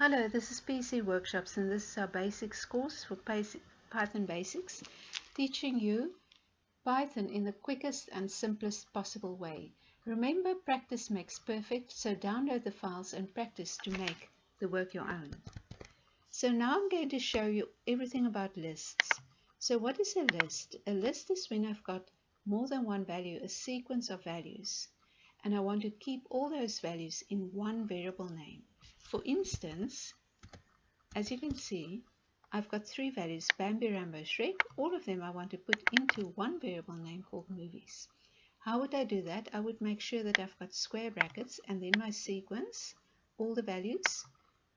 Hello, this is PCWorkshops and this is our basics course for Python Basics, teaching you Python in the quickest and simplest possible way. Remember, practice makes perfect, so download the files and practice to make the work your own. So now I'm going to show you everything about lists. So what is a list? A list is when I've got more than one value, a sequence of values, and I want to keep all those values in one variable name. For instance, as you can see, I've got three values, Bambi, Rambo, Shrek. All of them I want to put into one variable name called movies. How would I do that? I would make sure that I've got square brackets and then my sequence, all the values,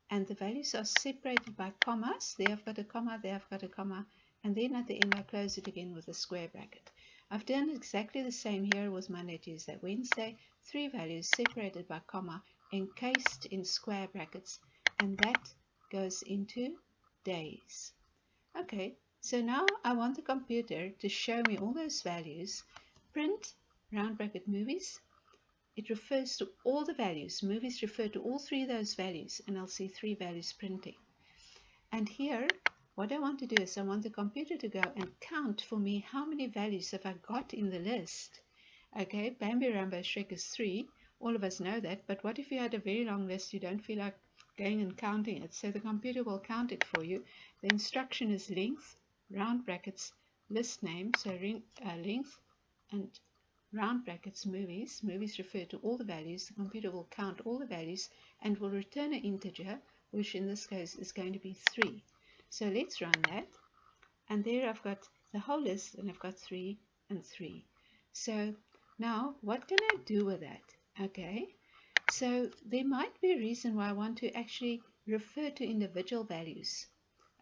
and the values are separated by commas. There I've got a comma, there I've got a comma, and then at the end I close it again with a square bracket. I've done exactly the same here with Monday, Tuesday, Wednesday. Three values separated by comma, encased in square brackets, and that goes into days. Okay, so now I want the computer to show me all those values. Print round bracket movies. It refers to all the values. Movies refer to all three of those values, and I'll see three values printing. And here, what I want to do is I want the computer to go and count for me how many values have I got in the list. Okay, Bambi, Rambo, Shrek is 3. All of us know that, but what if you had a very long list, you don't feel like going and counting it? So the computer will count it for you. The instruction is length, round brackets, list name, so length and round brackets movies. Movies refer to all the values. The computer will count all the values and will return an integer, which in this case is going to be 3. So let's run that. And there I've got the whole list, and I've got 3 and 3. So now what can I do with that? Okay, so there might be a reason why I want to actually refer to individual values.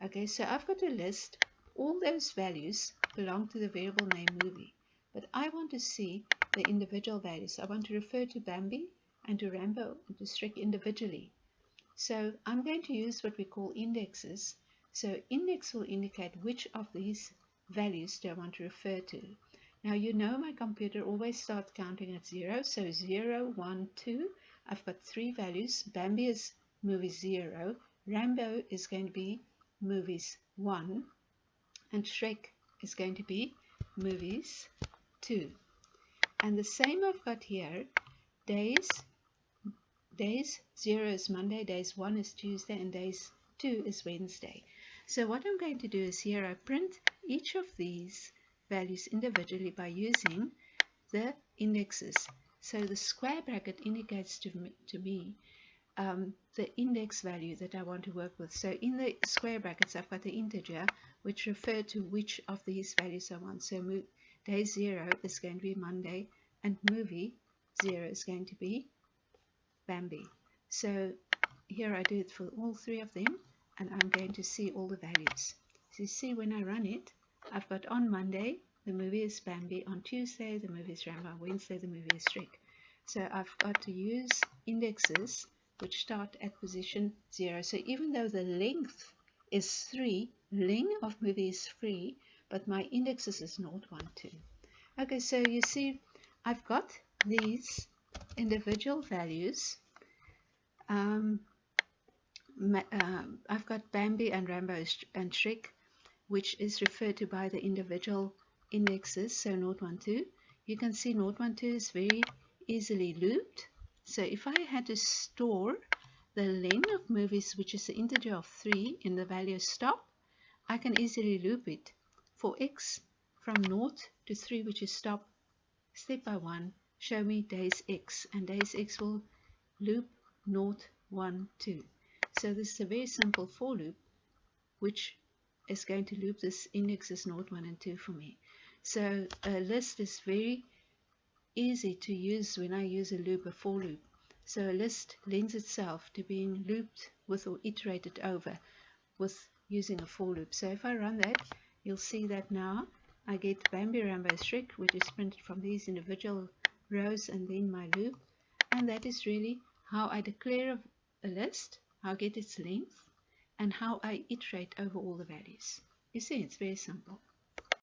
Okay, so I've got a list. All those values belong to the variable name movie, but I want to see the individual values. I want to refer to Bambi and to Rambo and to Shrek individually. So I'm going to use what we call indexes. So index will indicate which of these values do I want to refer to. Now you know my computer always starts counting at 0, so 0, 1, 2. I've got three values. Bambi is movies 0, Rambo is going to be movies 1, and Shrek is going to be movies 2. And the same I've got here, days 0 is Monday, days 1 is Tuesday, and days 2 is Wednesday. So what I'm going to do is here I print each of these values individually by using the indexes. So the square bracket indicates to me the index value that I want to work with. So in the square brackets I've got the integer which refer to which of these values I want. So day 0 is going to be Monday, and movie 0 is going to be Bambi. So here I do it for all three of them, and I'm going to see all the values. So you see when I run it, I've got on Monday the movie is Bambi, on Tuesday the movie is Rambo, Wednesday the movie is Shrek. So I've got to use indexes which start at position 0. So even though the length is 3, length of movie is 3, but my indexes is 0, 1, 2. Okay, so you see I've got these individual values. I've got Bambi and Rambo and Shrek, which is referred to by the individual indexes, so 0, 1, 2. You can see 0, 1, 2 is very easily looped. So if I had to store the length of movies, which is the integer of 3, in the value stop, I can easily loop it for x from 0 to 3, which is stop. Step by 1, show me days x, and days x will loop 0, 1, 2. So this is a very simple for loop which is going to loop this indexes 0, 1, and 2 for me. So a list is very easy to use when I use a loop, a for loop. So a list lends itself to being looped with or iterated over with using a for loop. So if I run that, you'll see that now I get Bambi, Rambo, Shrek, which is printed from these individual rows and then my loop. And that is really how I declare a list, how I get its length, and how I iterate over all the values. You see, it's very simple.